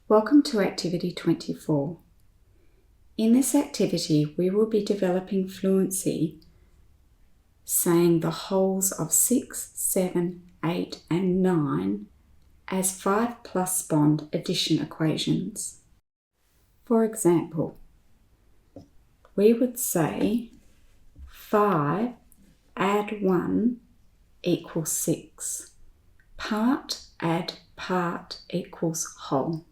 Welcome to Activity 24. In this activity, we will be developing fluency, saying the wholes of 6, 7, 8 and 9 as 5 plus bond addition equations. For example, we would say 5 add 1 equals 6. Part add part equals whole.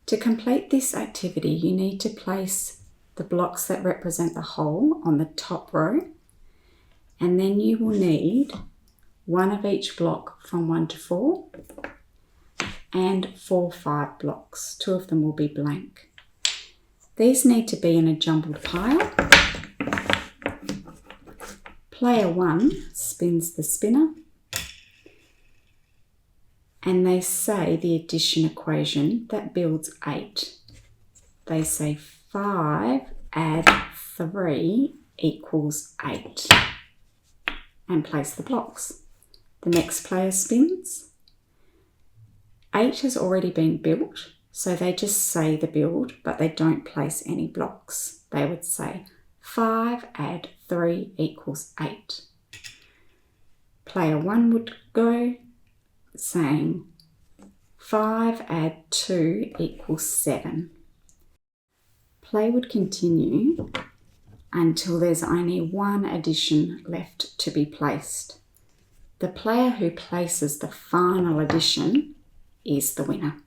To complete this activity, you need to place the blocks that represent the whole on the top row, and then you will need one of each block from 1 to 4 and 4, 5 blocks. 2 of them will be blank. These need to be in a jumbled pile. Player 1 spins the spinner and they say the addition equation that builds 8. They say 5 add 3 equals 8 and place the blocks. The next player spins. 8 has already been built, so they just say the build, but they don't place any blocks. They would say 5 add 3 equals 8. Player 1 would go saying 5 add 2 equals 7. Play would continue until there's only one addition left to be placed. The player who places the final addition is the winner.